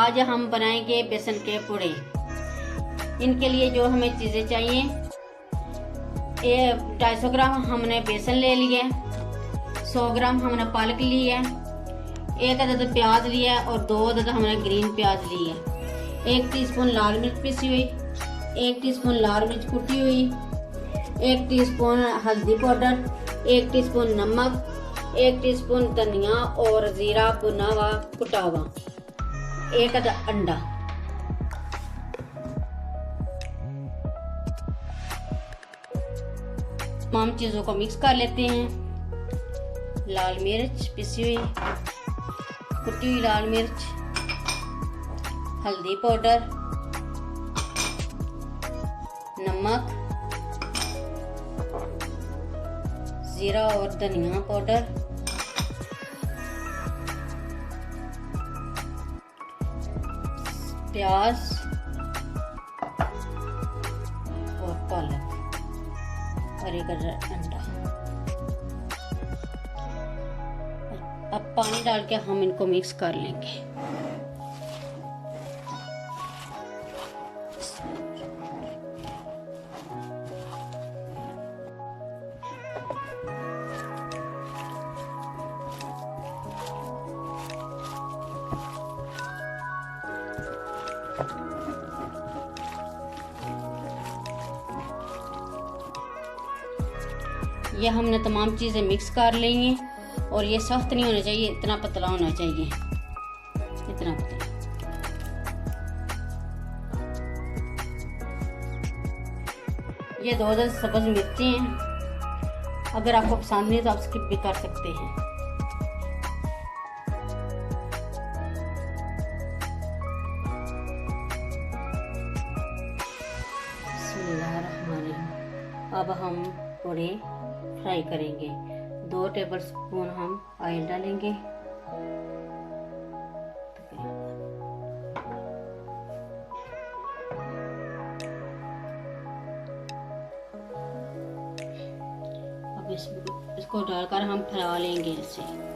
आज हम बनाएंगे बेसन के पूड़े। इनके लिए जो हमें चीज़ें चाहिए, ये 250 ग्राम हमने बेसन ले लिया, 100 ग्राम हमने पालक ली है, 1 अदद प्याज लिया है और 2 अदद हमने ग्रीन प्याज ली है। 1 टीस्पून लाल मिर्च पिसी हुई, 1 टीस्पून लाल मिर्च कुटी हुई, 1 टीस्पून हल्दी पाउडर, 1 टीस्पून नमक, 1 टीस्पून धनिया और जीरा भुना हुआ कुटा हुआ, 1 अंडा। तमाम चीज़ों को मिक्स कर लेते हैं। लाल मिर्च पिसी हुई, कुटी हुई लाल मिर्च, हल्दी पाउडर, नमक, जीरा और धनिया पाउडर, प्याज और पालक और 1 अंडा। अब पानी डाल के हम इनको मिक्स कर लेंगे। ये हमने तमाम चीज़ें मिक्स कर ली हैं और ये सख्त नहीं होना चाहिए, इतना पतला होना चाहिए, इतना पतला। ये 2 अदद सब्ज़ मिर्ची हैं, अगर आपको पसंद नहीं तो आप स्किप भी कर सकते हैं। अब हम पूड़े फ्राई करेंगे। 2 टेबलस्पून हम ऑयल डालेंगे। अब इसको डालकर हम फैला लेंगे इसे।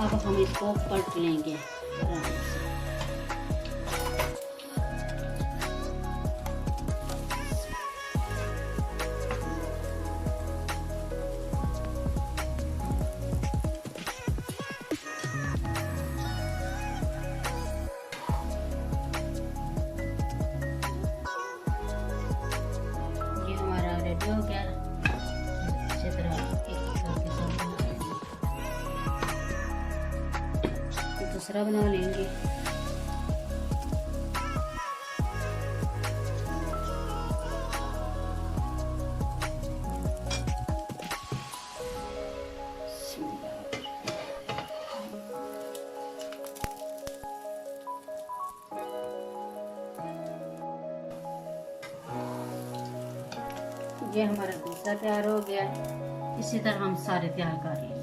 अब हम इसको पलट लेंगे आराम से। ये हमारा रेडी हो गया। अच्छी तरह दूसरा बना लेंगे। ये हमारा दूसरा तैयार हो गया। इसी तरह हम सारे तैयार कर लेंगे।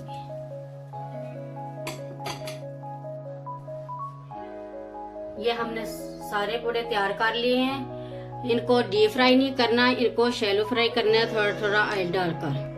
ये हमने सारे पूड़े तैयार कर लिए हैं। इनको डीप फ्राई नहीं करना, इनको शैलो फ्राई करना है, थोड़ा थोड़ा ऑयल डालकर।